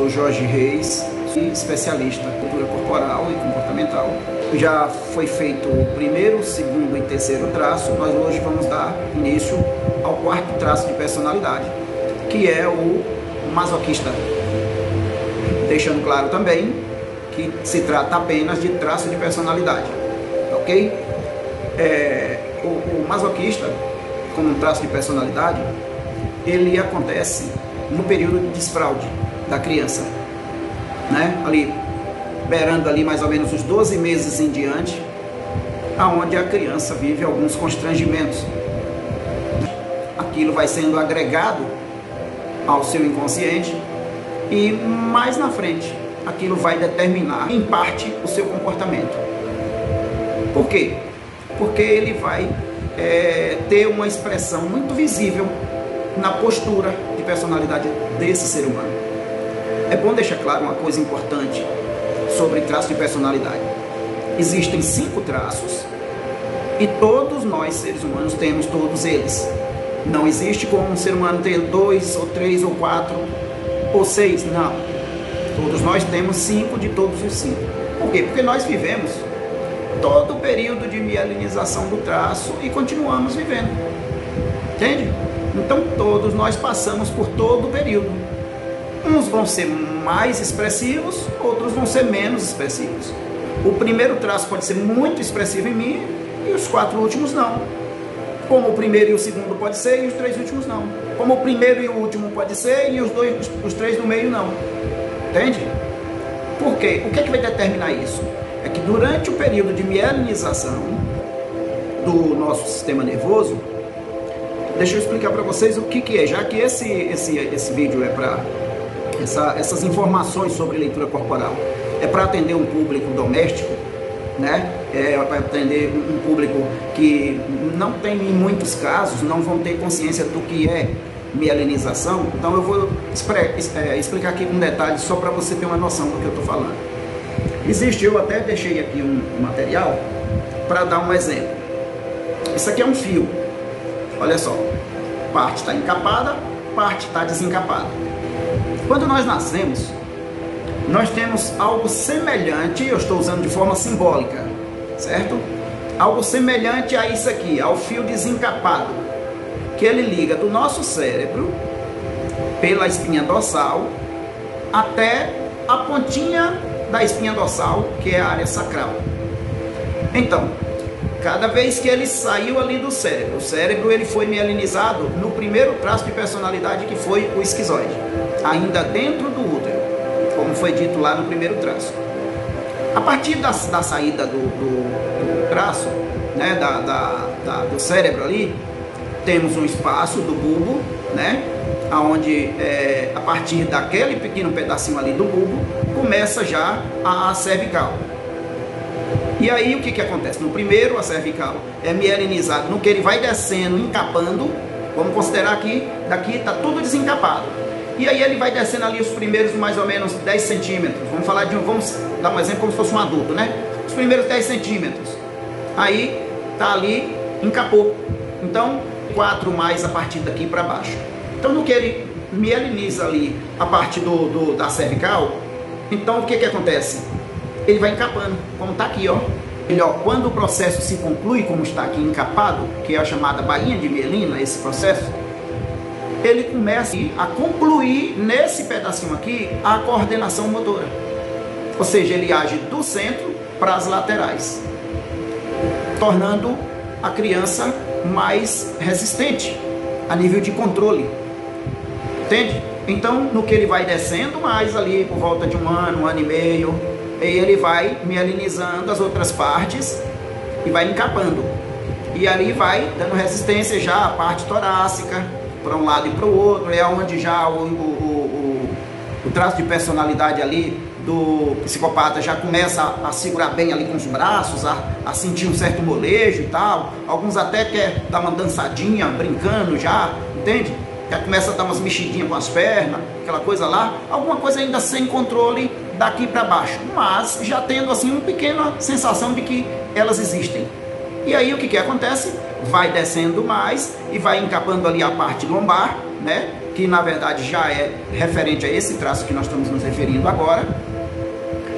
Sou Jorge Reis, especialista em cultura corporal e comportamental. Já foi feito o primeiro, segundo e terceiro traço. Nós hoje vamos dar início ao quarto traço de personalidade, que é o masoquista. Deixando claro também que se trata apenas de traço de personalidade, ok? O masoquista, como um traço de personalidade, ele acontece no período de desfraude da criança, né? Ali, beirando ali mais ou menos os 12 meses em diante, aonde a criança vive alguns constrangimentos. Aquilo vai sendo agregado ao seu inconsciente e mais na frente, aquilo vai determinar, em parte, o seu comportamento. Por quê? Porque ele vai ter uma expressão muito visível na postura de personalidade desse ser humano. É bom deixar claro uma coisa importante sobre traço de personalidade. Existem 5 traços e todos nós, seres humanos, temos todos eles. Não existe como um ser humano ter 2 ou 3 ou 4 ou 6, não. Todos nós temos 5 de todos os 5. Por quê? Porque nós vivemos todo o período de mielinização do traço e continuamos vivendo. Entende? Então todos nós passamos por todo o período. Uns vão ser mais expressivos, outros vão ser menos expressivos. O primeiro traço pode ser muito expressivo em mim e os 4 últimos não. Como o primeiro e o segundo pode ser e os 3 últimos não. Como o primeiro e o último pode ser e os 3 do meio não. Entende? Por quê? O que é que vai determinar isso? É que durante o período de mielinização do nosso sistema nervoso, deixa eu explicar para vocês o que é, já que esse vídeo é para essas informações sobre leitura corporal, é para atender um público doméstico, né? É para atender um público que não tem, em muitos casos, não vão ter consciência do que é mielinização. Então eu vou explicar aqui com detalhes só para você ter uma noção do que eu estou falando. Eu até deixei aqui um material para dar um exemplo. Isso aqui é um fio. Olha só, parte está encapada, parte está desencapada. Quando nós nascemos, nós temos algo semelhante, eu estou usando de forma simbólica, certo? Algo semelhante a isso aqui, ao fio desencapado, que ele liga do nosso cérebro, pela espinha dorsal, até a pontinha da espinha dorsal, que é a área sacral. Então, cada vez que ele saiu ali do cérebro, o cérebro ele foi mielinizado no primeiro traço de personalidade, que foi o esquizoide, ainda dentro do útero, como foi dito lá no primeiro traço. A partir da saída do traço, né, do cérebro ali, temos um espaço do bulbo, né, onde a partir daquele pequeno pedacinho ali do bulbo, começa já a cervical. E aí o que acontece? No primeiro, a cervical é mielinizada, no que ele vai descendo, encapando. Vamos considerar que daqui está tudo desencapado. E aí ele vai descendo ali os primeiros mais ou menos 10 centímetros. Vamos dar um exemplo como se fosse um adulto, né? Os primeiros 10 centímetros. Aí tá ali, encapou. Então 4 mais a partir daqui para baixo. Então no que ele mieliniza ali a parte da cervical, então o que acontece? Ele vai encapando, como está aqui, ó. Quando o processo se conclui, como está aqui encapado, que é a chamada bainha de mielina, esse processo, ele começa a concluir nesse pedacinho aqui a coordenação motora. Ou seja, ele age do centro para as laterais, tornando a criança mais resistente a nível de controle. Entende? Então, no que ele vai descendo mais ali, por volta de um ano e meio, e ele vai mielinizando as outras partes e vai encapando. E ali vai dando resistência já à parte torácica, para um lado e para o outro. É onde já o traço de personalidade ali do psicopata já começa a segurar bem ali com os braços, a sentir um certo molejo e tal. Alguns até quer dar uma dançadinha, brincando já, entende? Já começa a dar umas mexidinhas com as pernas, aquela coisa lá. Alguma coisa ainda sem controle daqui para baixo, mas já tendo assim uma pequena sensação de que elas existem. E aí o que acontece? Vai descendo mais e vai encapando ali a parte lombar, né? que na verdade já é referente a esse traço que nós estamos nos referindo agora,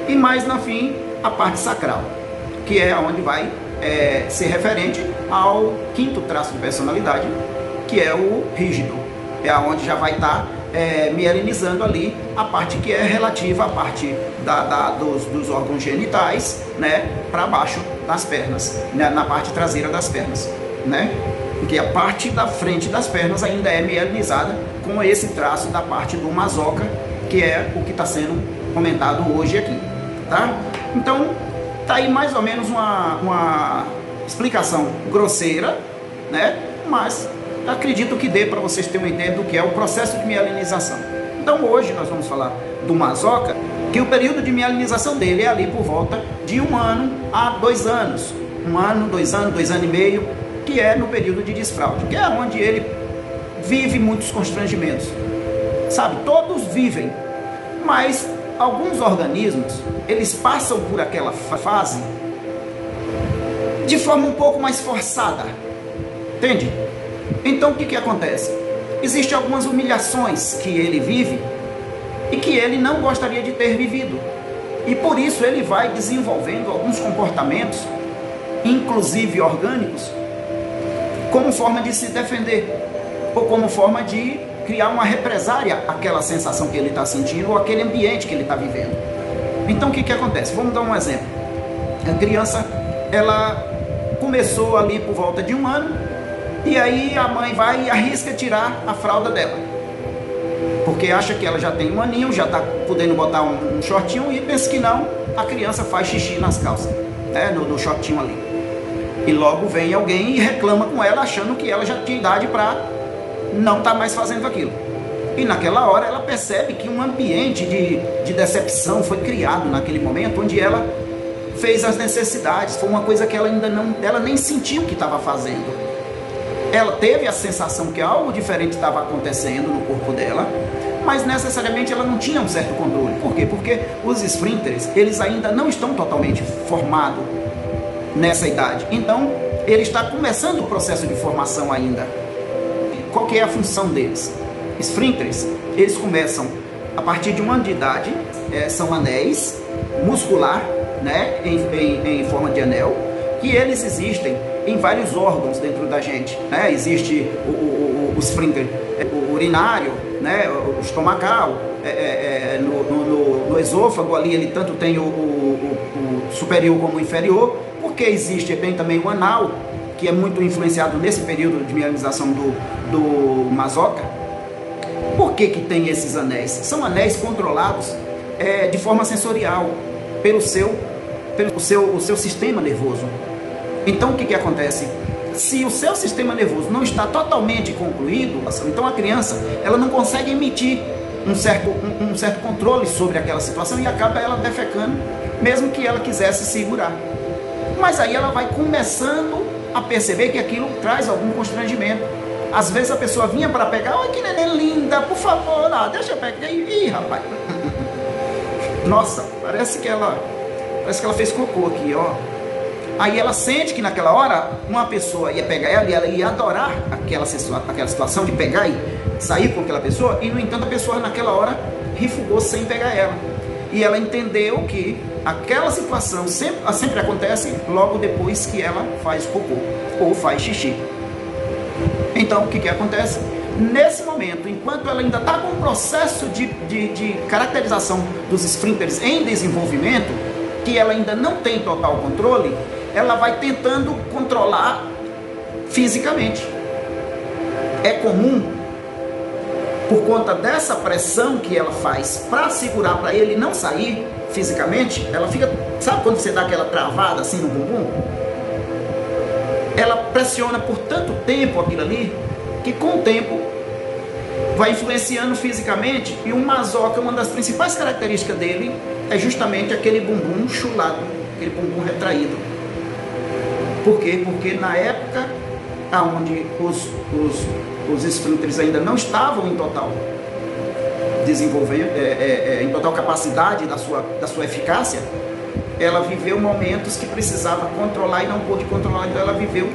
e mais no fim a parte sacral, que é onde vai ser referente ao quinto traço de personalidade, que é o rígido, é onde já vai estar mielinizando ali a parte que é relativa à parte dos órgãos genitais, né, para baixo das pernas, né, na parte traseira das pernas, né, porque a parte da frente das pernas ainda é mielinizada com esse traço da parte do masoca, que é o que está sendo comentado hoje aqui, tá? Então, tá aí mais ou menos uma explicação grosseira, né, mas acredito que dê para vocês terem uma ideia do que é o processo de mielinização. Então hoje nós vamos falar do masoca, que o período de mielinização dele é ali por volta de 1 ano a 2 anos. 1 ano, 2 anos, 2 anos e meio, que é no período de desfraude, que é onde ele vive muitos constrangimentos. Sabe, todos vivem, mas alguns organismos, eles passam por aquela fase de forma um pouco mais forçada, entende? Então o que acontece? Existem algumas humilhações que ele vive e que ele não gostaria de ter vivido. E por isso ele vai desenvolvendo alguns comportamentos, inclusive orgânicos, como forma de se defender, ou como forma de criar uma represária àquela sensação que ele está sentindo, ou aquele ambiente que ele está vivendo. Então o que acontece? Vamos dar um exemplo. A criança, ela começou ali por volta de 1 ano, e aí a mãe vai e arrisca tirar a fralda dela, porque acha que ela já tem 1 aninho, já está podendo botar um shortinho, e pensa que não, a criança faz xixi nas calças, né, no shortinho ali. E logo vem alguém e reclama com ela, achando que ela já tinha idade para não estar mais fazendo aquilo. E naquela hora ela percebe que um ambiente de decepção foi criado naquele momento, onde ela fez as necessidades. Foi uma coisa que ela nem sentiu que estava fazendo. Ela teve a sensação que algo diferente estava acontecendo no corpo dela, mas necessariamente ela não tinha um certo controle. Por quê? Porque os esfínteres, eles ainda não estão totalmente formados nessa idade. Então, ele está começando o processo de formação ainda. Qual que é a função deles? Esfínteres, eles começam a partir de 1 ano de idade, são anéis muscular, né, em forma de anel, que eles existem em vários órgãos dentro da gente, né? Existe o esfíncter urinário, né? O estomacal, no esôfago ali ele tanto tem o superior como o inferior, porque existe também o anal, que é muito influenciado nesse período de mielinização do masoca. Por que tem esses anéis? São anéis controlados de forma sensorial pelo seu sistema nervoso. Então o que acontece? Se o seu sistema nervoso não está totalmente concluído, então a criança ela não consegue emitir um certo controle sobre aquela situação e acaba ela defecando, mesmo que ela quisesse segurar. Mas aí ela vai começando a perceber que aquilo traz algum constrangimento. Às vezes a pessoa vinha para pegar, olha que neném linda, por favor, não, deixa eu pegar. Ih, rapaz, nossa, parece que ela fez cocô aqui, ó. Aí ela sente que naquela hora uma pessoa ia pegar ela e ela ia adorar aquela situação de pegar e sair com aquela pessoa, e no entanto a pessoa naquela hora refugou sem pegar ela. E ela entendeu que aquela situação sempre acontece logo depois que ela faz cocô ou faz xixi. Então o que acontece? Nesse momento, enquanto ela ainda está com o processo de caracterização dos esfínteres em desenvolvimento, que ela ainda não tem total controle, ela vai tentando controlar fisicamente. É comum, por conta dessa pressão que ela faz para segurar para ele não sair fisicamente, ela fica, sabe quando você dá aquela travada assim no bumbum? Ela pressiona por tanto tempo aquilo ali, que com o tempo vai influenciando fisicamente, e o masoca, uma das principais características dele é justamente aquele bumbum chulado, aquele bumbum retraído. Por quê? Porque na época onde os esfínteres ainda não estavam em total desenvolvimento, em total capacidade da sua eficácia, ela viveu momentos que precisava controlar e não pôde controlar, então ela viveu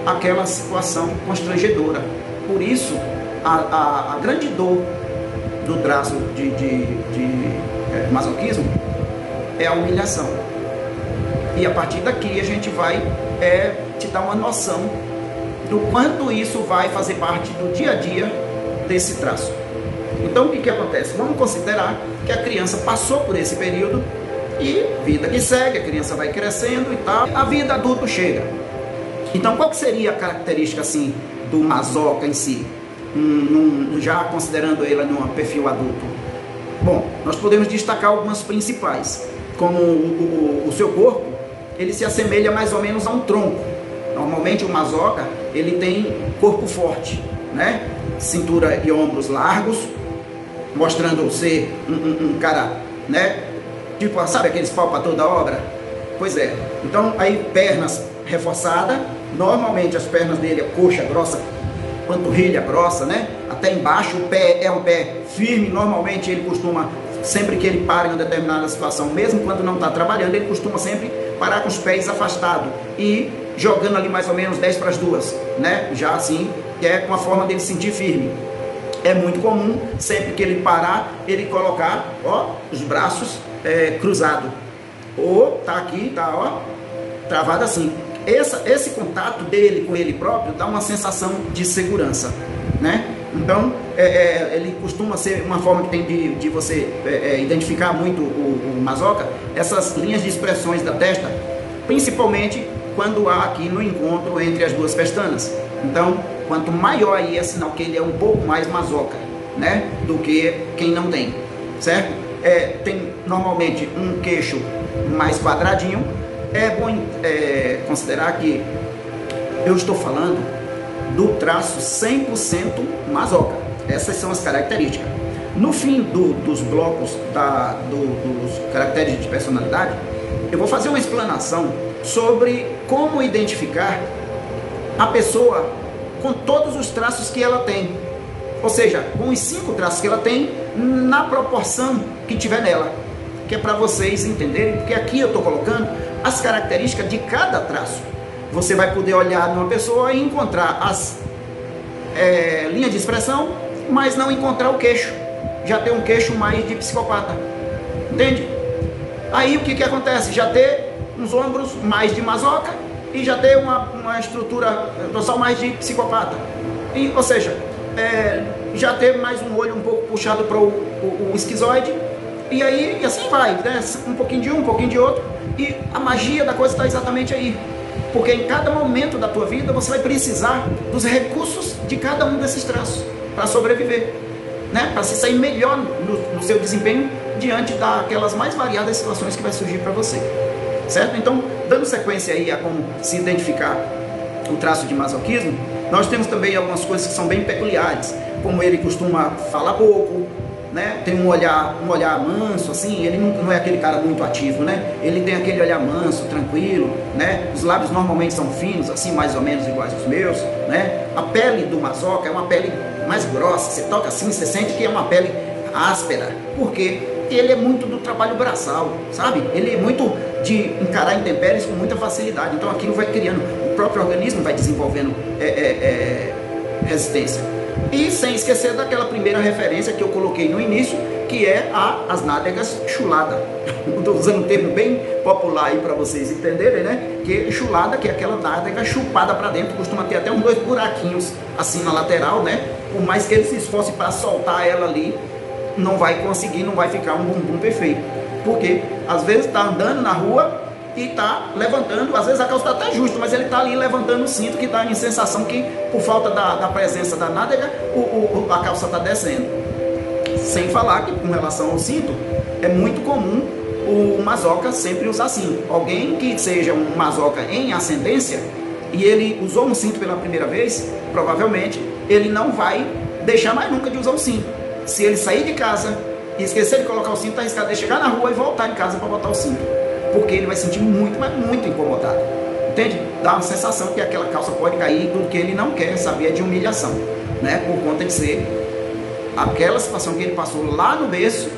aquela situação constrangedora. Por isso a grande dor do traço de masoquismo é a humilhação. E a partir daqui a gente vai te dar uma noção do quanto isso vai fazer parte do dia a dia desse traço. Então o que acontece? Vamos considerar que a criança passou por esse período e vida que segue, a criança vai crescendo e tal, a vida adulta chega. Então qual que seria a característica assim do masoca em si, já considerando ele num perfil adulto? Bom, nós podemos destacar algumas principais, como o seu corpo, ele se assemelha mais ou menos a um tronco. Normalmente o masoca, ele tem corpo forte, né? Cintura e ombros largos, mostrando ser um cara, né? Tipo, sabe aqueles pau para toda obra? Pois é. Então, aí pernas reforçadas, normalmente as pernas dele é coxa grossa, panturrilha grossa, né? Até embaixo, o pé é um pé firme, normalmente ele costuma, sempre que ele para em uma determinada situação, mesmo quando não está trabalhando, ele costuma sempre parar com os pés afastados e jogando ali mais ou menos 10 para as 2, né? Já assim, que é uma forma dele se sentir firme. É muito comum, sempre que ele parar, ele colocar, ó, os braços cruzados. Ou tá aqui, tá, ó, travado assim. Esse contato dele com ele próprio dá uma sensação de segurança, né? Então, ele costuma ser uma forma que tem de você identificar muito o masoca, essas linhas de expressões da testa, principalmente quando há aqui no encontro entre as duas pestanas. Então, quanto maior aí é sinal que ele é um pouco mais masoca, né, do que quem não tem, certo? Tem normalmente um queixo mais quadradinho. É bom considerar que eu estou falando do traço 100% masoca. Essas são as características. No fim dos blocos dos caracteres de personalidade, eu vou fazer uma explanação sobre como identificar a pessoa com todos os traços que ela tem. Ou seja, com os 5 traços que ela tem, na proporção que tiver nela. Que é para vocês entenderem, porque aqui eu estou colocando as características de cada traço. Você vai poder olhar numa pessoa e encontrar as linhas de expressão, mas não encontrar o queixo. Já tem um queixo mais de psicopata. Entende? Aí o que acontece? Já ter uns ombros mais de masoca e já ter uma estrutura dorsal mais de psicopata. Ou seja, já ter mais um olho um pouco puxado para o esquizoide. E aí, e assim vai, né? Um pouquinho de um pouquinho de outro. E a magia da coisa está exatamente aí. Porque em cada momento da tua vida você vai precisar dos recursos de cada um desses traços para sobreviver, né? Para se sair melhor no seu desempenho diante daquelas mais variadas situações que vai surgir para você, certo? Então, dando sequência aí a como se identificar o traço de masoquismo, nós temos também algumas coisas que são bem peculiares, como ele costuma falar pouco, né? Tem um olhar manso, assim, ele não é aquele cara muito ativo, né? Ele tem aquele olhar manso, tranquilo, né? Os lábios normalmente são finos, assim, mais ou menos iguais aos meus, né? A pele do masoca é uma pele mais grossa, você toca assim, você sente que é uma pele áspera. Por quê? Porque ele é muito do trabalho braçal, sabe? Ele é muito de encarar intempéries com muita facilidade. Então aquilo vai criando, o próprio organismo vai desenvolvendo resistência. E sem esquecer daquela primeira referência que eu coloquei no início, que é as nádegas chuladas. Estou usando um termo bem popular aí para vocês entenderem, né? Que chulada, que é aquela nádega chupada para dentro, costuma ter até uns 2 buraquinhos assim na lateral, né? Por mais que ele se esforce para soltar ela ali, não vai conseguir, não vai ficar um bumbum perfeito. Porque às vezes está andando na rua e está levantando, às vezes a calça está até justa, mas ele está ali levantando o cinto, que dá em sensação que por falta da presença da nádega, a calça está descendo. Sem falar que com relação ao cinto, é muito comum o masoca sempre usar cinto. Alguém que seja um masoca em ascendência e ele usou um cinto pela primeira vez, provavelmente ele não vai deixar mais nunca de usar o cinto. Se ele sair de casa e esquecer de colocar o cinto, está arriscado de chegar na rua e voltar em casa para botar o cinto. Porque ele vai se sentir muito, mas muito incomodado. Entende? Dá uma sensação que aquela calça pode cair, tudo que ele não quer saber é de humilhação, né? Por conta de ser aquela situação que ele passou lá no berço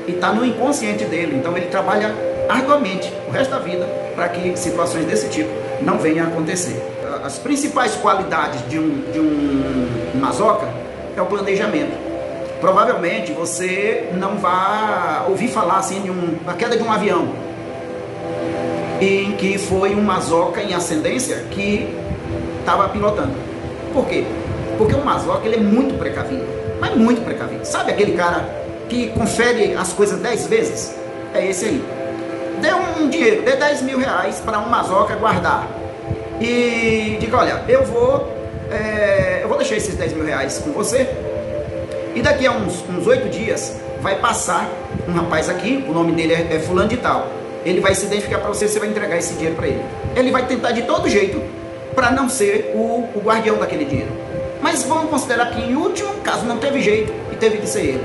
e está no inconsciente dele. Então ele trabalha arduamente o resto da vida para que situações desse tipo não venham a acontecer. As principais qualidades de um masoca é o planejamento. Provavelmente você não vai ouvir falar assim da queda de um avião, em que foi um mazoca em ascendência que estava pilotando. Por quê? Porque o mazoca ele é muito precavido, mas muito precavido. Sabe aquele cara que confere as coisas 10 vezes? É esse aí. Dê um dinheiro, dê 10 mil reais para um mazoca guardar e diga, olha, eu vou deixar esses 10 mil reais com você, e daqui a uns 8 dias vai passar um rapaz aqui, o nome dele é fulano de tal, ele vai se identificar para você, você vai entregar esse dinheiro para ele. Ele vai tentar de todo jeito para não ser o guardião daquele dinheiro, mas vamos considerar que em último caso não teve jeito e teve que ser ele.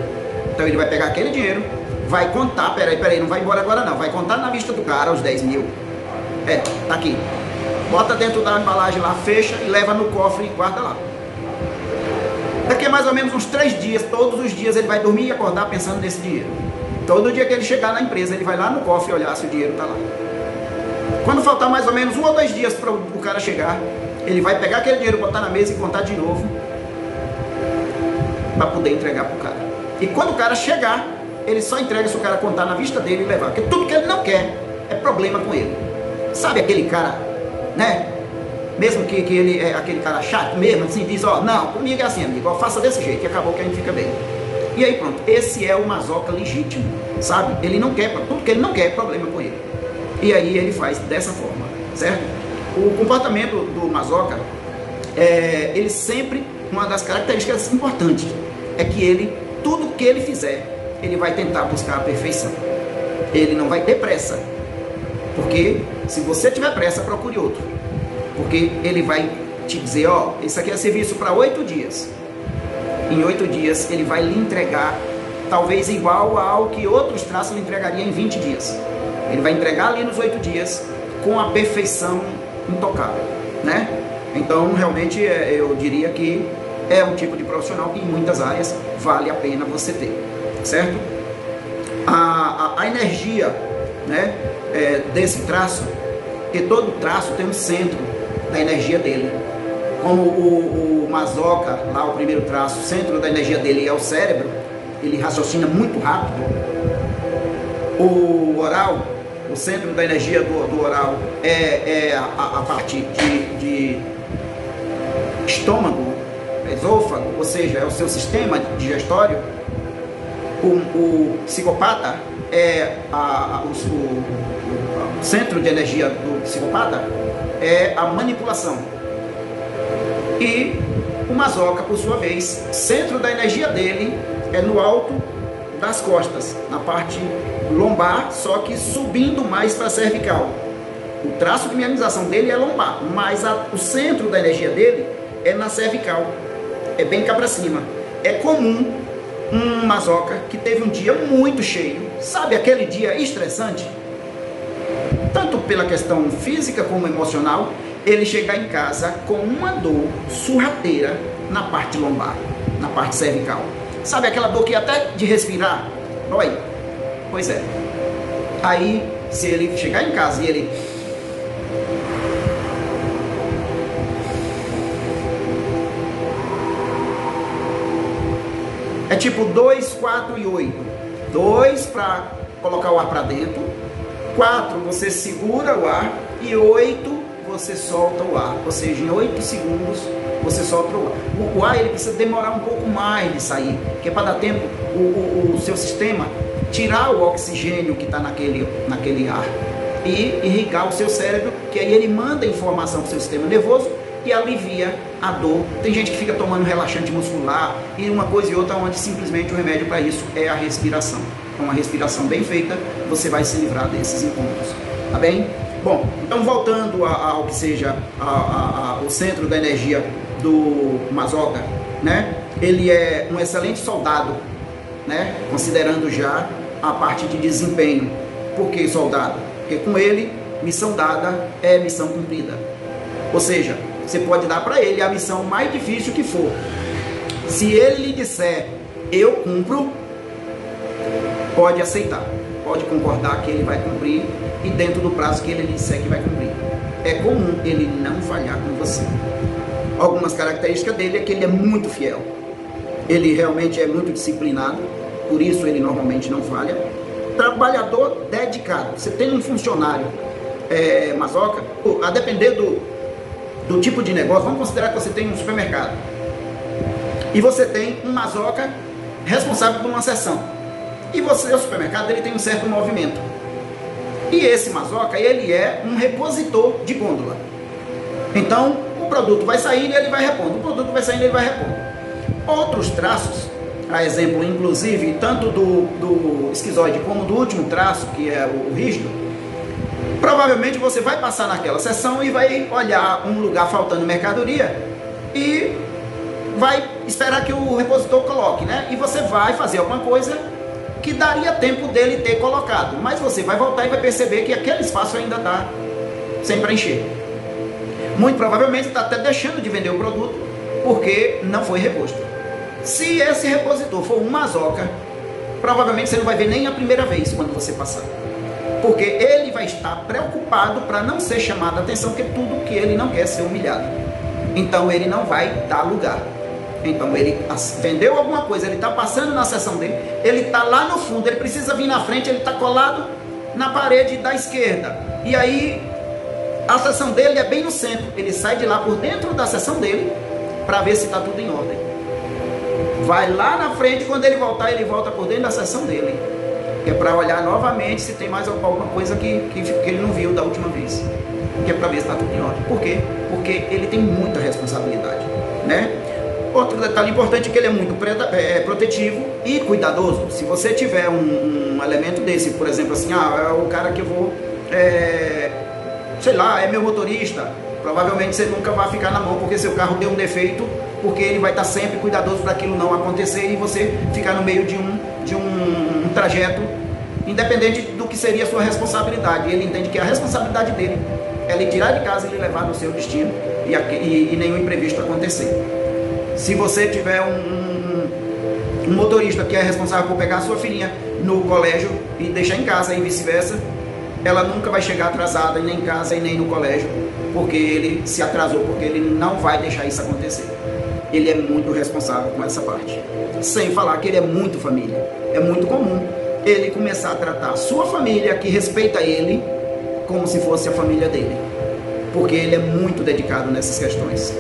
Então ele vai pegar aquele dinheiro, vai contar, peraí, não vai embora agora não, vai contar na vista do cara os 10 mil, tá aqui, bota dentro da embalagem lá, fecha e leva no cofre e guarda lá. Daqui a mais ou menos uns 3 dias, todos os dias ele vai dormir e acordar pensando nesse dinheiro. Todo dia que ele chegar na empresa, ele vai lá no cofre olhar se o dinheiro está lá. Quando faltar mais ou menos 1 ou 2 dias para o cara chegar, ele vai pegar aquele dinheiro, botar na mesa e contar de novo, para poder entregar para o cara. E quando o cara chegar, ele só entrega se o cara contar na vista dele e levar. Porque tudo que ele não quer é problema com ele. Sabe aquele cara, né? Mesmo que ele é aquele cara chato mesmo, assim, diz, ó, não, comigo é assim, amigo, ó, faça desse jeito e acabou que a gente fica bem. E aí pronto, esse é o mazoca legítimo, sabe? Ele não quer, tudo que ele não quer é problema com ele. E aí ele faz dessa forma, certo? O comportamento do mazoca, ele sempre, uma das características importantes, é que ele, tudo que ele fizer, ele vai tentar buscar a perfeição. Ele não vai ter pressa, porque se você tiver pressa, procure outro. Porque ele vai te dizer, ó, isso aqui é serviço para 8 dias. Em 8 dias ele vai lhe entregar, talvez igual ao que outros traços lhe entregariam em 20 dias. Ele vai entregar ali nos 8 dias com a perfeição intocável, né? Então, realmente, eu diria que é um tipo de profissional que em muitas áreas vale a pena você ter, certo? A energia, né, desse traço, porque todo traço tem um centro da energia dele. Como o mazoca, lá o primeiro traço, o centro da energia dele é o cérebro, ele raciocina muito rápido. O oral, o centro da energia do oral é a parte de estômago, esôfago, ou seja, é o seu sistema digestório. O psicopata o centro de energia do psicopata é a manipulação. E o mazoca, por sua vez, centro da energia dele é no alto das costas, na parte lombar, só que subindo mais para a cervical. O traço de minimização dele é lombar, mas o centro da energia dele é na cervical, é bem cá para cima. É comum um mazoca que teve um dia muito cheio, sabe aquele dia estressante, tanto pela questão física como emocional, ele chegar em casa com uma dor surrateira na parte lombar, na parte cervical. Sabe aquela dor que até de respirar dói? Pois é. Aí, se ele chegar em casa e ele é tipo 2, 4 e 8. 2 para colocar o ar para dentro, 4 você segura o ar e 8 você solta o ar. Ou seja, em 8 segundos você solta o ar. O ar ele precisa demorar um pouco mais de sair, que é para dar tempo o seu sistema tirar o oxigênio que está naquele ar e irrigar o seu cérebro, que aí ele manda informação para o seu sistema nervoso e alivia a dor. Tem gente que fica tomando relaxante muscular e uma coisa e outra, onde simplesmente o remédio para isso é a respiração. Com uma respiração bem feita, você vai se livrar desses incômodos, tá bem? Bom, então voltando ao que seja o centro da energia do mazoca, né? Ele é um excelente soldado, né? Considerando já a parte de desempenho. Por que soldado? Porque com ele, missão dada é missão cumprida. Ou seja, você pode dar para ele a missão mais difícil que for. Se ele lhe disser, eu cumpro, pode aceitar, pode concordar que ele vai cumprir e dentro do prazo que ele lhe disser que vai cumprir. É comum ele não falhar com você. Algumas características dele é que ele é muito fiel. ele realmente é muito disciplinado, por isso ele normalmente não falha. Trabalhador dedicado. Você tem um funcionário mazoca, a depender do tipo de negócio, vamos considerar que você tem um supermercado e você tem um mazoca responsável por uma seção, e você, o supermercado, ele tem um certo movimento, e esse mazoca, ele é um repositor de gôndola. Então o produto vai sair e ele vai repondo, o produto vai sair e ele vai repondo. Outros traços, a exemplo inclusive tanto do esquizoide como do último traço, que é o rígido, provavelmente você vai passar naquela seção e vai olhar um lugar faltando mercadoria e vai esperar que o repositor coloque, né? E você vai fazer alguma coisa que daria tempo dele ter colocado, mas você vai voltar e vai perceber que aquele espaço ainda está sem preencher. Muito provavelmente está até deixando de vender o produto porque não foi reposto. Se esse repositor for um mazoca, provavelmente você não vai ver nem a primeira vez quando você passar, porque ele vai estar preocupado para não ser chamado a atenção, porque tudo que ele não quer é ser humilhado. Então ele não vai dar lugar. Então ele vendeu alguma coisa, ele está passando na seção dele, ele está lá no fundo, ele precisa vir na frente, ele está colado na parede da esquerda, e aí a seção dele é bem no centro, ele sai de lá por dentro da seção dele para ver se está tudo em ordem. Vai lá na frente, quando ele voltar, ele volta por dentro da seção dele, que é para olhar novamente se tem mais alguma coisa que ele não viu da última vez, que é para ver se está tudo em ordem. Por quê? Porque ele tem muita responsabilidade, né? Outro detalhe importante é que ele é muito protetivo e cuidadoso. Se você tiver um elemento desse, por exemplo assim, é o cara que eu vou, sei lá, é meu motorista, provavelmente você nunca vai ficar na mão porque seu carro deu um defeito, porque ele vai estar sempre cuidadoso para aquilo não acontecer e você ficar no meio de um trajeto, independente do que seria a sua responsabilidade. Ele entende que a responsabilidade dele é ele tirar de casa e ele levar no seu destino e nenhum imprevisto acontecer. Se você tiver um motorista que é responsável por pegar a sua filhinha no colégio e deixar em casa e vice-versa, ela nunca vai chegar atrasada nem em casa e nem no colégio, porque ele se atrasou, porque ele não vai deixar isso acontecer. Ele é muito responsável com essa parte. Sem falar que ele é muito família. É muito comum ele começar a tratar a sua família, que respeita ele, como se fosse a família dele, porque ele é muito dedicado nessas questões.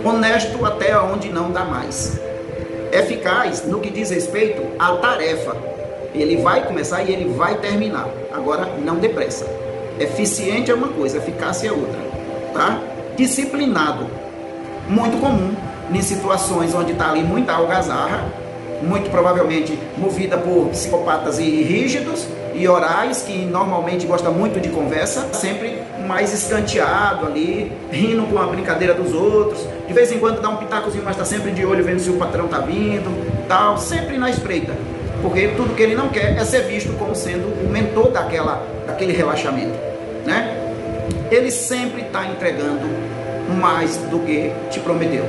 Honesto até onde não dá mais. Eficaz no que diz respeito à tarefa. Ele vai começar e ele vai terminar. Agora, não depressa. Eficiente é uma coisa, eficácia é outra, tá? Disciplinado. Muito comum em situações onde está ali muita algazarra, muito provavelmente movida por psicopatas e rígidos e orais, que normalmente gosta muito de conversa, sempre mais escanteado ali, rindo com a brincadeira dos outros, de vez em quando dá um pitacozinho, mas está sempre de olho vendo se o patrão está vindo, tal, sempre na espreita, porque tudo que ele não quer é ser visto como sendo o mentor daquele relaxamento, né? Ele sempre está entregando mais do que te prometeu.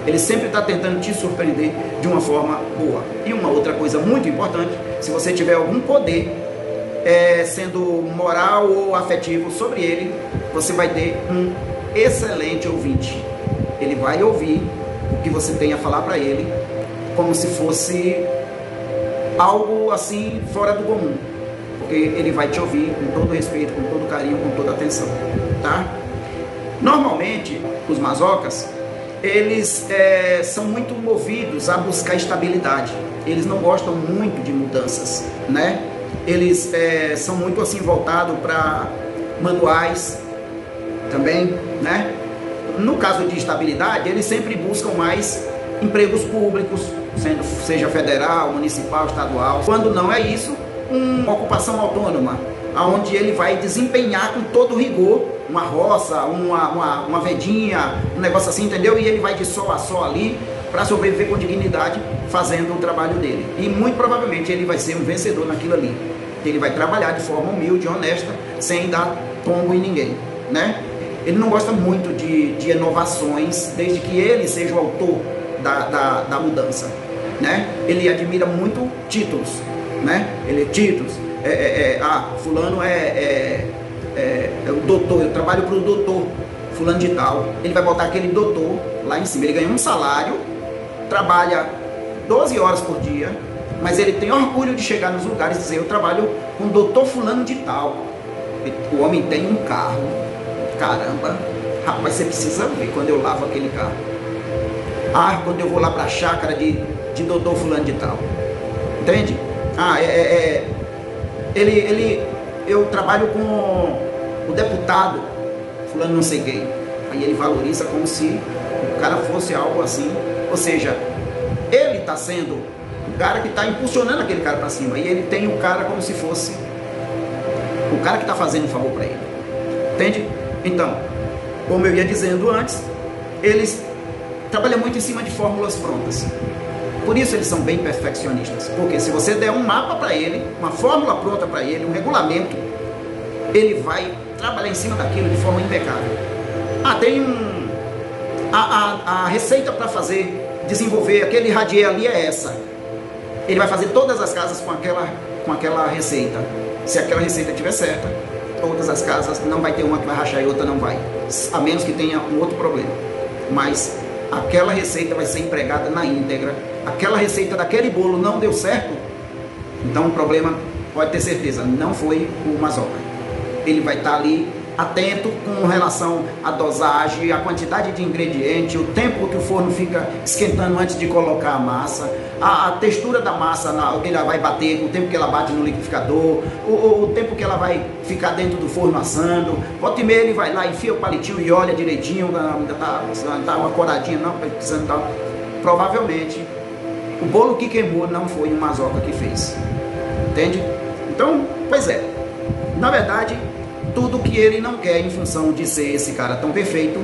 Ele sempre está tentando te surpreender de uma forma boa. E uma outra coisa muito importante, se você tiver algum poder, sendo moral ou afetivo sobre ele, você vai ter um excelente ouvinte. Ele vai ouvir o que você tem a falar para ele, como se fosse algo assim fora do comum, porque ele vai te ouvir com todo respeito, com todo carinho, com toda atenção, tá? Normalmente, os mazocas, eles são muito movidos a buscar estabilidade. Eles não gostam muito de mudanças, né? Eles são muito assim voltados para manuais também, né? No caso de estabilidade, eles sempre buscam mais empregos públicos, seja federal, municipal, estadual. Quando não é isso, uma ocupação autônoma, onde ele vai desempenhar com todo rigor uma roça, uma vedinha, um negócio assim, entendeu? E ele vai de sol a sol ali para sobreviver com dignidade fazendo o trabalho dele. E muito provavelmente ele vai ser um vencedor naquilo ali. Ele vai trabalhar de forma humilde, honesta, sem dar tombo em ninguém, né? Ele não gosta muito de inovações, desde que ele seja o autor da mudança, né? Ele admira muito títulos, né? Ele é títulos. Fulano é o doutor, eu trabalho para o doutor fulano de tal. Ele vai botar aquele doutor lá em cima. Ele ganha um salário, trabalha 12 horas por dia, mas ele tem orgulho de chegar nos lugares e dizer: eu trabalho com o doutor fulano de tal. O homem tem um carro, caramba, rapaz, você precisa ver quando eu lavo aquele carro. Ah, quando eu vou lá para a chácara de doutor fulano de tal. Entende? Eu trabalho com o deputado fulano não sei quem. Aí ele valoriza como se o cara fosse algo assim. Ou seja, ele está sendo o cara que está impulsionando aquele cara para cima. E ele tem o cara como se fosse o cara que está fazendo um favor para ele. Entende? Então, como eu ia dizendo antes, eles trabalham muito em cima de fórmulas prontas. Por isso eles são bem perfeccionistas. Porque se você der um mapa para ele, uma fórmula pronta para ele, um regulamento, ele vai trabalhar em cima daquilo de forma impecável. Tem a receita para desenvolver aquele radier ali é essa. Ele vai fazer todas as casas com aquela receita. Se aquela receita estiver certa, todas as casas, não vai ter uma que vai rachar e outra não vai. A menos que tenha um outro problema. Mas aquela receita vai ser empregada na íntegra. Aquela receita daquele bolo não deu certo, então o problema, pode ter certeza, não foi o Mazoca. Ele vai estar ali atento com relação à dosagem, à quantidade de ingrediente, o tempo que o forno fica esquentando antes de colocar a massa, a textura da massa que ela vai bater, o tempo que ela bate no liquidificador, o tempo que ela vai ficar dentro do forno assando. Volta e meia ele vai lá, enfia o palitinho e olha direitinho, ainda tá uma coradinha, não, precisando tal. Provavelmente o bolo que queimou não foi o Mazoca que fez. Entende? Então, pois é, na verdade, tudo que ele não quer em função de ser esse cara tão perfeito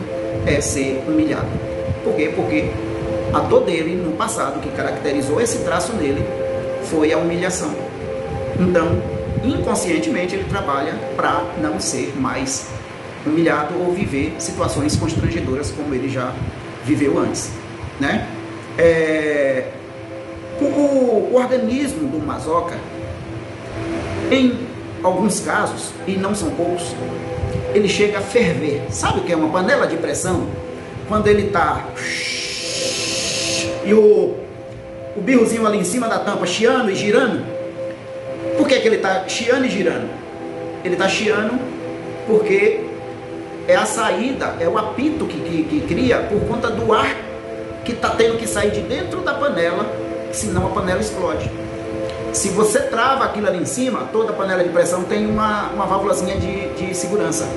é ser humilhado. Por quê? Porque a dor dele no passado, que caracterizou esse traço nele, foi a humilhação. Então, inconscientemente, ele trabalha para não ser mais humilhado ou viver situações constrangedoras como ele já viveu antes, né? O organismo do Mazoca, em alguns casos, e não são poucos, ele chega a ferver. Sabe o que é uma panela de pressão? Quando ele está e o birrozinho ali em cima da tampa chiando e girando. Por que ele está chiando e girando? Ele está chiando porque é a saída, é o apito que cria por conta do ar que está tendo que sair de dentro da panela, senão a panela explode. Se você trava aquilo ali em cima, toda panela de pressão tem uma válvulazinha de segurança,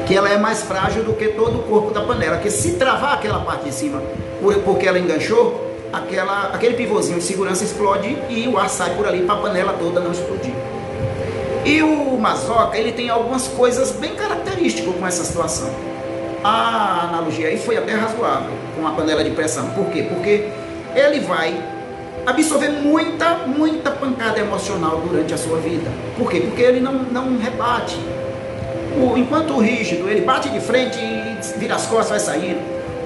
que ela é mais frágil do que todo o corpo da panela, que se travar aquela parte de cima, porque ela enganchou, aquele pivôzinho de segurança explode e o ar sai por ali para a panela toda não explodir. E o Mazoca, ele tem algumas coisas bem características com essa situação. A analogia aí foi até razoável com a panela de pressão. Por quê? Porque ele vai absorver muita pancada emocional durante a sua vida. Por quê? Porque ele não rebate. Enquanto o rígido, ele bate de frente e vira as costas, vai sair.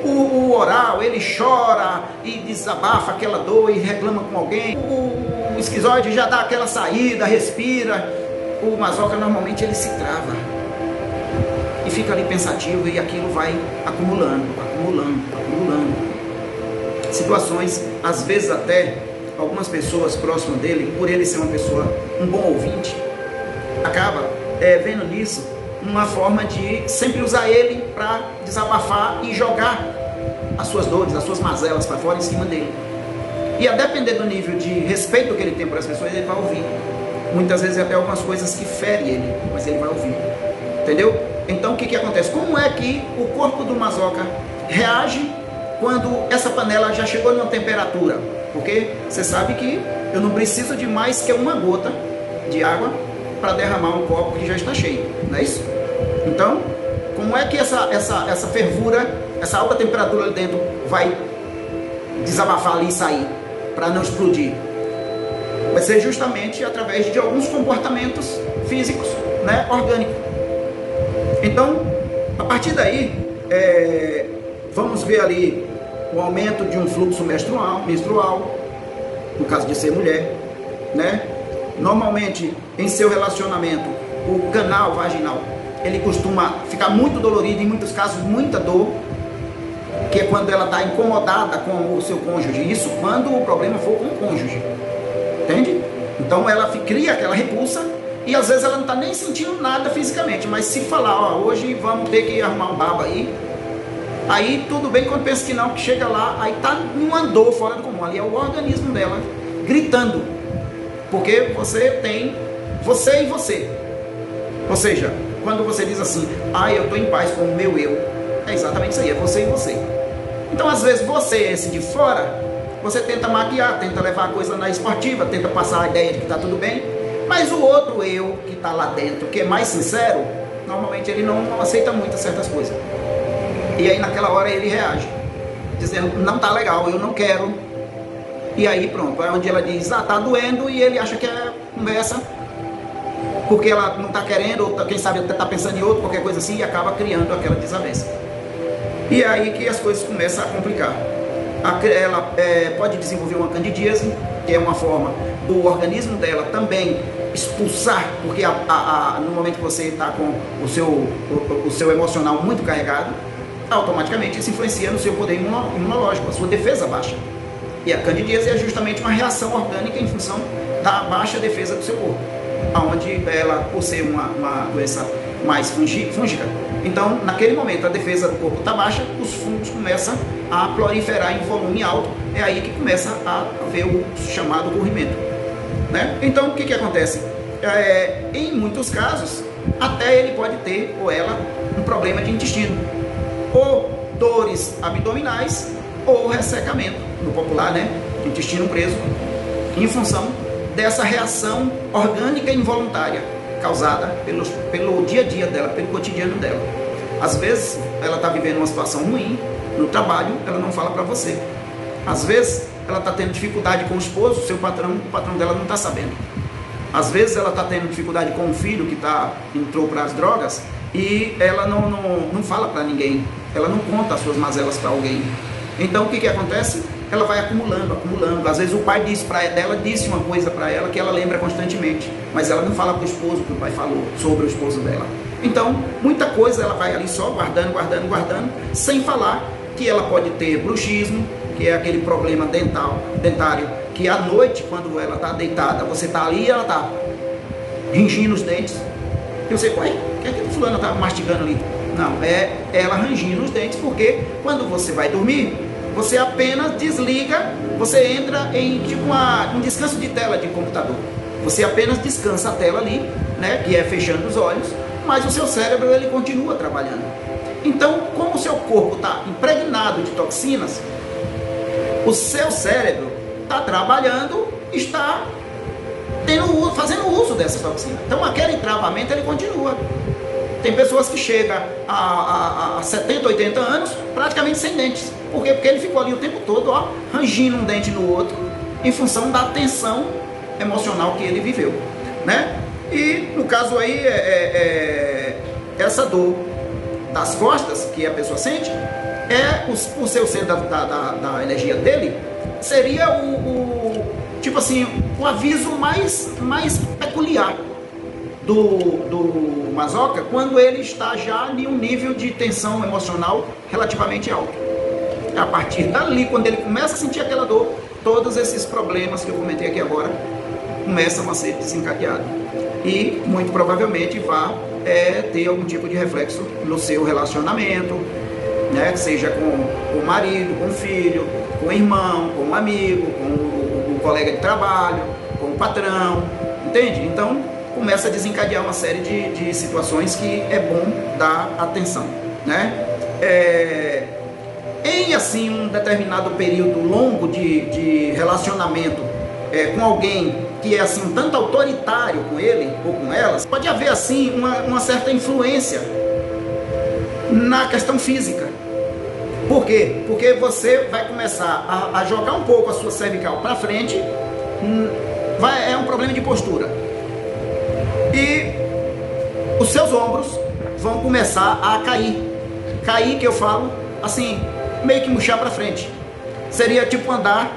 O oral, ele chora e desabafa aquela dor e reclama com alguém. O esquizoide já dá aquela saída, respira. O Mazoca normalmente ele se trava e fica ali pensativo, e aquilo vai acumulando. Situações, às vezes até algumas pessoas próximas dele, por ele ser uma pessoa, um bom ouvinte, acaba vendo nisso uma forma de sempre usar ele para desabafar e jogar as suas dores, as suas mazelas para fora em cima dele. E a depender do nível de respeito que ele tem por as pessoas, ele vai ouvir. Muitas vezes até algumas coisas que ferem ele, mas ele vai ouvir. Entendeu? Então o que acontece? Como é que o corpo do Mazoca reage quando essa panela já chegou numa temperatura? Porque você sabe que eu não preciso de mais que uma gota de água para derramar um copo que já está cheio, não é isso? Então, como é que essa fervura, essa alta temperatura ali dentro vai desabafar ali e sair para não explodir? Vai ser justamente através de alguns comportamentos físicos, né, orgânicos. Então, a partir daí, vamos ver ali o aumento de um fluxo menstrual, no caso de ser mulher, né? Normalmente, em seu relacionamento, o canal vaginal, ele costuma ficar muito dolorido, em muitos casos, muita dor, que é quando ela está incomodada com o seu cônjuge, isso quando o problema for com o cônjuge, entende? Então ela cria aquela repulsa e às vezes ela não está nem sentindo nada fisicamente, mas se falar, ó, hoje vamos ter que arrumar um baba aí tudo bem, quando pensa que não, que chega lá, aí tá numa dor fora do comum, ali é o organismo dela gritando, porque você tem você e você, ou seja, quando você diz assim, eu estou em paz com o meu eu, é exatamente isso aí, é você e você. Então às vezes você, esse de fora, você tenta maquiar, tenta levar a coisa na esportiva, tenta passar a ideia de que está tudo bem, mas o outro eu que está lá dentro, que é mais sincero, normalmente ele não aceita muito certas coisas. E aí naquela hora ele reage, dizendo, não tá legal, eu não quero. E aí pronto, é onde ela diz, tá doendo, e ele acha que é conversa, porque ela não tá querendo, ou quem sabe até tá pensando em outro, qualquer coisa assim, e acaba criando aquela desavença. E aí que as coisas começam a complicar. Ela pode desenvolver uma candidíase, que é uma forma do organismo dela também expulsar, porque no momento que você está com o seu emocional muito carregado, automaticamente isso influencia no seu poder imunológico, a sua defesa baixa. E a candidíase é justamente uma reação orgânica em função da baixa defesa do seu corpo, onde ela, por ser uma doença mais fúngica, então naquele momento a defesa do corpo está baixa, os fungos começam a proliferar em volume alto, é aí que começa a haver o chamado corrimento, né? Então o que acontece? Em muitos casos, até ele pode ter, ou ela, um problema de intestino, ou dores abdominais, ou ressecamento, no popular, né? Intestino preso, em função dessa reação orgânica involuntária, causada pelo dia a dia dela, pelo cotidiano dela. Às vezes, ela está vivendo uma situação ruim no trabalho, ela não fala para você. Às vezes, ela está tendo dificuldade com o esposo, o patrão dela não está sabendo. Às vezes, ela está tendo dificuldade com o filho que entrou para as drogas e ela não fala para ninguém, ela não conta as suas mazelas para alguém. Então, o que acontece? Ela vai acumulando. Às vezes o pai disse uma coisa para ela que ela lembra constantemente, mas ela não fala para o esposo que o pai falou sobre o esposo dela. Então, muita coisa ela vai ali só guardando, sem falar que ela pode ter bruxismo, que é aquele problema dentário, que à noite, quando ela está deitada, você está ali e ela está rangindo os dentes. E você, ué, o que é que a fulana está mastigando ali? Não, é ela rangindo os dentes, porque quando você vai dormir, você apenas desliga, você entra em tipo um descanso de tela de computador. Você apenas descansa a tela ali, né, que é fechando os olhos, mas o seu cérebro ele continua trabalhando. Então, como o seu corpo está impregnado de toxinas, o seu cérebro está trabalhando, está fazendo uso dessas toxinas. Então, aquele travamento ele continua. Tem pessoas que chegam a 70, 80 anos praticamente sem dentes. Por quê? Porque ele ficou ali o tempo todo, rangindo um dente no outro, em função da tensão emocional que ele viveu, né? E no caso aí, essa dor das costas que a pessoa sente, o seu centro da energia dele, seria tipo assim, o aviso mais peculiar do Masoca, quando ele está já em um nível de tensão emocional relativamente alto. A partir dali, quando ele começa a sentir aquela dor, todos esses problemas que eu comentei aqui agora começam a ser desencadeados. E muito provavelmente vai ter algum tipo de reflexo no seu relacionamento, né? Seja com o marido, com o filho, com o irmão, com o amigo, com o colega de trabalho, com o patrão, entende? Então começa a desencadear uma série de situações que é bom dar atenção, né? Em assim um determinado período longo de relacionamento com alguém que é assim tanto autoritário com ele ou com elas, pode haver assim uma certa influência na questão física. Por quê? Porque você vai começar a jogar um pouco a sua cervical para frente, é um problema de postura. E os seus ombros vão começar a cair. Cair, que eu falo, assim, meio que murchar para frente. Seria tipo andar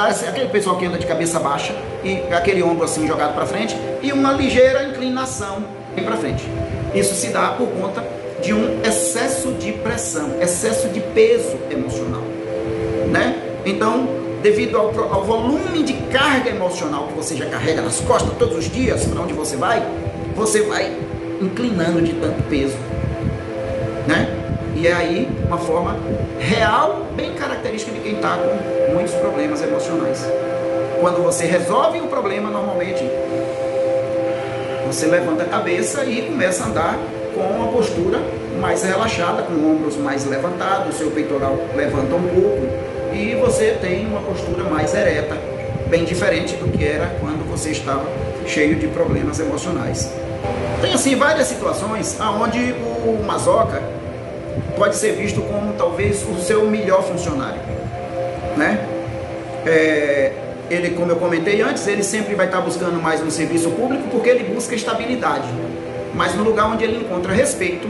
assim, aquele pessoal que anda de cabeça baixa e aquele ombro assim jogado para frente e uma ligeira inclinação para frente. Isso se dá por conta de um excesso de pressão, excesso de peso emocional, né? Então, devido ao volume de carga emocional que você já carrega nas costas todos os dias, para onde você vai inclinando de tanto peso, né? E é aí uma forma real, bem característica de quem está com muitos problemas emocionais. Quando você resolve o problema, normalmente você levanta a cabeça e começa a andar com uma postura mais relaxada, com ombros mais levantados, o seu peitoral levanta um pouco e você tem uma postura mais ereta, bem diferente do que era quando você estava cheio de problemas emocionais. Tem assim várias situações onde o masoca pode ser visto como talvez o seu melhor funcionário, né? Ele, como eu comentei antes, ele sempre vai estar buscando mais no serviço público porque ele busca estabilidade, mas no lugar onde ele encontra respeito,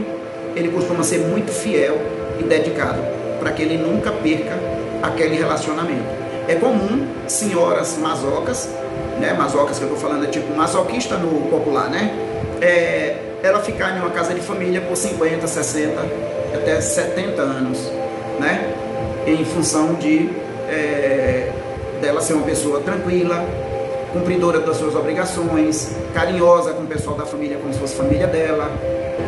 ele costuma ser muito fiel e dedicado para que ele nunca perca aquele relacionamento. É comum senhoras masocas, né? Masocas que eu estou falando é tipo masoquista no popular, né? Ela ficar em uma casa de família por 50, 60, até 70 anos, né? Em função de dela ser uma pessoa tranquila, cumpridora das suas obrigações, carinhosa com o pessoal da família como se fosse família dela.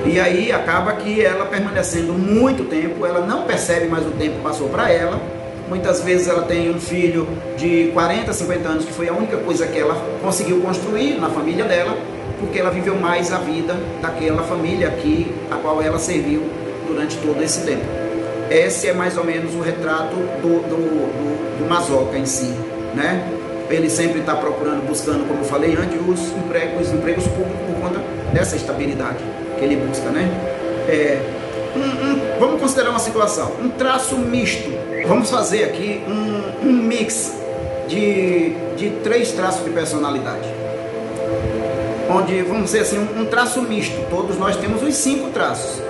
E aí acaba que ela permanecendo muito tempo, ela não percebe mais o tempo passou para ela. Muitas vezes ela tem um filho de 40, 50 anos, que foi a única coisa que ela conseguiu construir na família dela, porque ela viveu mais a vida daquela família a qual ela serviu durante todo esse tempo. Esse é mais ou menos o retrato do masoca em si, né? Ele sempre está procurando, buscando, como eu falei antes, os empregos públicos por conta dessa estabilidade que ele busca, né? Vamos considerar uma situação, um traço misto. Vamos fazer aqui um mix de 3 traços de personalidade. Onde, vamos dizer assim, um traço misto. Todos nós temos os 5 traços.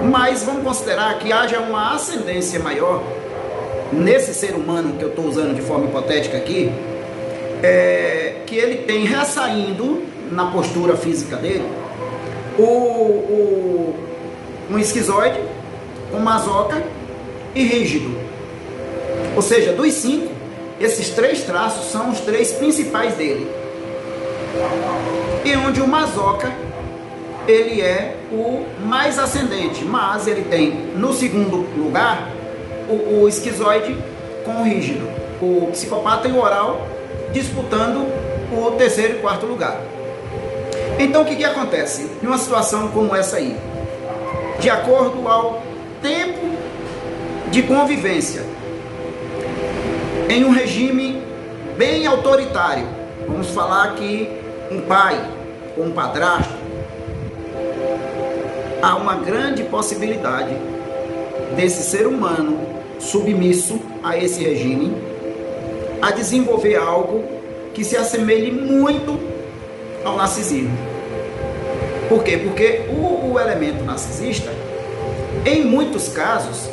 Mas vamos considerar que haja uma ascendência maior nesse ser humano que eu estou usando de forma hipotética aqui, que ele tem ressaindo na postura física dele um esquizoide, um masoca e rígido. Ou seja, dos 5, esses 3 traços são os 3 principais dele. E onde o masoca, ele é o mais ascendente, mas ele tem no segundo lugar o esquizoide com o rígido, o psicopata e o oral disputando o 3º e 4º lugar. Então o que acontece em uma situação como essa aí? De acordo ao tempo de convivência em um regime bem autoritário, vamos falar que um pai ou um padrasto, há uma grande possibilidade desse ser humano submisso a esse regime a desenvolver algo que se assemelhe muito ao narcisismo. Por quê? Porque o elemento narcisista, em muitos casos,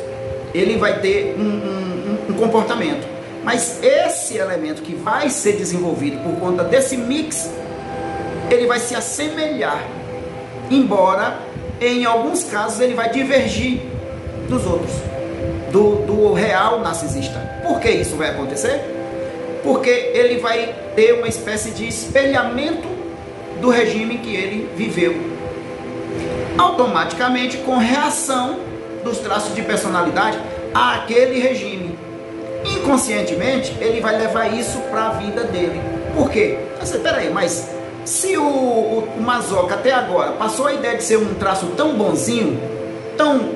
ele vai ter um comportamento, mas esse elemento que vai ser desenvolvido por conta desse mix, ele vai se assemelhar, embora em alguns casos ele vai divergir dos outros, do real narcisista. Por que isso vai acontecer? Porque ele vai ter uma espécie de espelhamento do regime que ele viveu, automaticamente com reação dos traços de personalidade àquele regime. Inconscientemente ele vai levar isso para a vida dele. Por quê? Espera aí, mas se o masoca até agora passou a ideia de ser um traço tão bonzinho, tão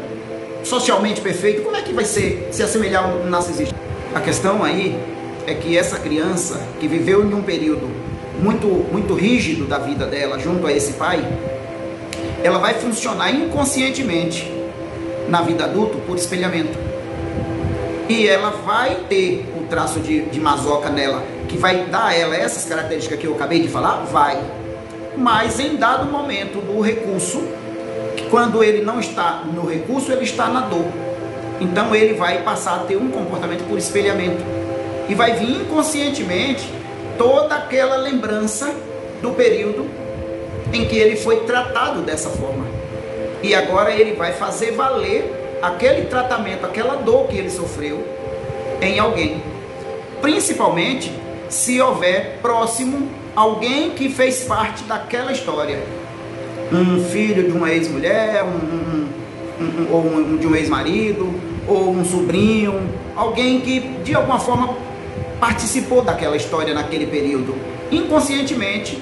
socialmente perfeito, como é que vai ser se assemelhar a um narcisista? A questão aí é que essa criança que viveu em um período muito rígido da vida dela junto a esse pai, ela vai funcionar inconscientemente na vida adulta por espelhamento. E ela vai ter o traço de masoca nela, que vai dar a ela essas características que eu acabei de falar, vai. Mas em dado momento do recurso, quando ele não está no recurso, ele está na dor. Então ele vai passar a ter um comportamento por espelhamento. E vai vir inconscientemente toda aquela lembrança do período em que ele foi tratado dessa forma. E agora ele vai fazer valer aquele tratamento, aquela dor que ele sofreu em alguém. Principalmente se houver próximo alguém que fez parte daquela história. Um filho de uma ex-mulher, ou de um ex-marido, ou um sobrinho, alguém que de alguma forma participou daquela história naquele período. Inconscientemente,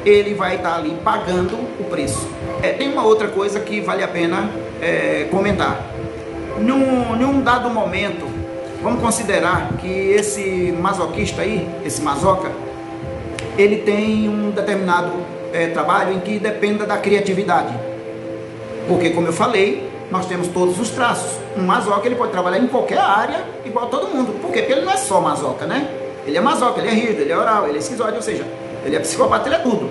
ele vai estar ali pagando o preço. Tem uma outra coisa que vale a pena comentar. Num dado momento, vamos considerar que esse masoquista aí, esse masoca, ele tem um determinado trabalho em que dependa da criatividade. Porque, como eu falei, nós temos todos os traços. Um masoca, ele pode trabalhar em qualquer área, igual a todo mundo. Por quê? Porque ele não é só masoca, né? Ele é masoca, ele é rígido, ele é oral, ele é esquizoide, ou seja, ele é psicopata, ele é tudo.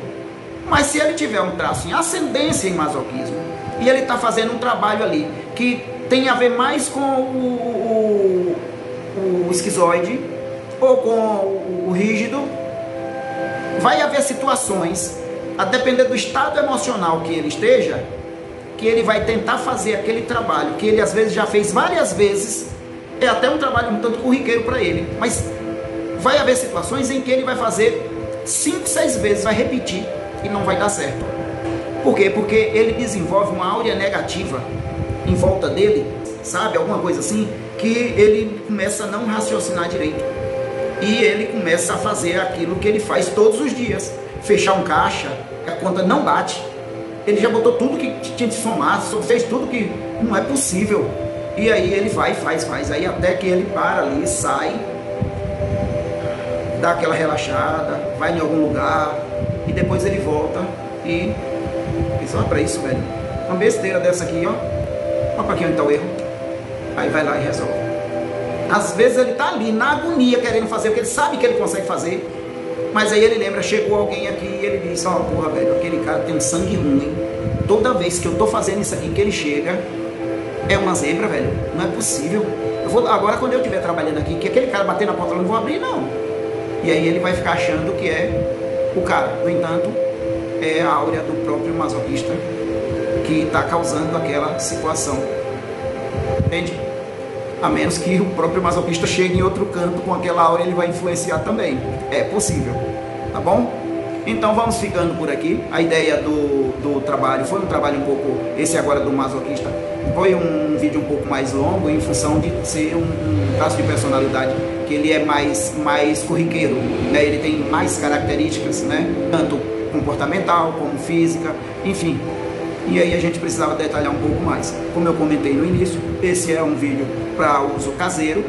Mas se ele tiver um traço em ascendência em masoquismo, e ele está fazendo um trabalho ali que tem a ver mais com o esquizoide ou com o rígido, vai haver situações, a depender do estado emocional que ele esteja, que ele vai tentar fazer aquele trabalho que ele às vezes já fez várias vezes. É até um trabalho um tanto corriqueiro para ele, mas vai haver situações em que ele vai fazer 5, 6 vezes, vai repetir e não vai dar certo. Por quê? Porque ele desenvolve uma áurea negativa em volta dele, sabe? Alguma coisa assim, que ele começa a não raciocinar direito. E ele começa a fazer aquilo que ele faz todos os dias. Fechar um caixa, a conta não bate. Ele já botou tudo que tinha de somar, fez tudo que não é possível. E aí ele vai, faz. Aí até que ele para ali, sai, dá aquela relaxada, vai em algum lugar, e depois ele volta e diz, olha pra isso, velho. Uma besteira dessa aqui, ó. Olha pra aqui onde tá o erro. Aí vai lá e resolve. Às vezes ele tá ali na agonia querendo fazer o que ele sabe que ele consegue fazer, mas aí ele lembra, chegou alguém aqui e ele diz, ó, porra, velho, aquele cara tem um sangue ruim. Toda vez que eu tô fazendo isso aqui que ele chega, é uma zebra, velho. Não é possível. Agora quando eu estiver trabalhando aqui, que aquele cara bater na porta, eu não vou abrir, não. E aí ele vai ficar achando que é o cara. No entanto, é a áurea do próprio masoquista que está causando aquela situação. Entende? A menos que o próprio masoquista chegue em outro canto com aquela áurea, ele vai influenciar também. É possível. Tá bom? Então vamos ficando por aqui. A ideia do trabalho foi um trabalho um pouco, esse agora do masoquista, foi um vídeo um pouco mais longo em função de ser um traço de personalidade que ele é mais corriqueiro, né? Ele tem mais características, né? Tanto comportamental como física, enfim. E aí a gente precisava detalhar um pouco mais. Como eu comentei no início, esse é um vídeo para uso caseiro,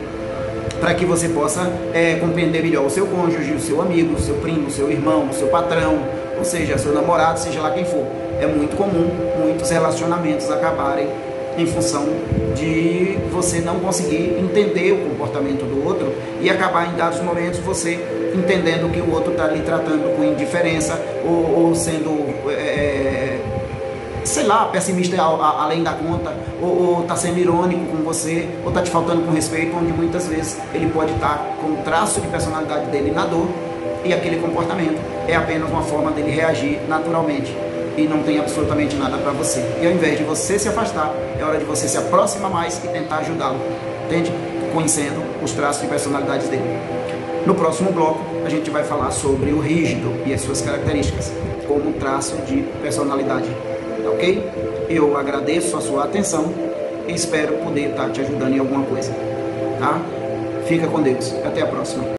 para que você possa compreender melhor o seu cônjuge, o seu amigo, o seu primo, o seu irmão, o seu patrão, ou seja, seu namorado, seja lá quem for. É muito comum muitos relacionamentos acabarem em função de você não conseguir entender o comportamento do outro e acabar em dados momentos você entendendo que o outro está lhe tratando com indiferença ou sendo, sei lá, pessimista além da conta, ou está sendo irônico com você, ou está te faltando com respeito, onde muitas vezes ele pode estar com o traço de personalidade dele na dor e aquele comportamento é apenas uma forma dele reagir naturalmente e não tem absolutamente nada para você. E ao invés de você se afastar, é hora de você se aproximar mais e tentar ajudá-lo, entende? Conhecendo os traços de personalidade dele. No próximo bloco, a gente vai falar sobre o rígido e as suas características como um traço de personalidade, tá ok? Eu agradeço a sua atenção e espero poder estar te ajudando em alguma coisa, tá? Fica com Deus. Até a próxima.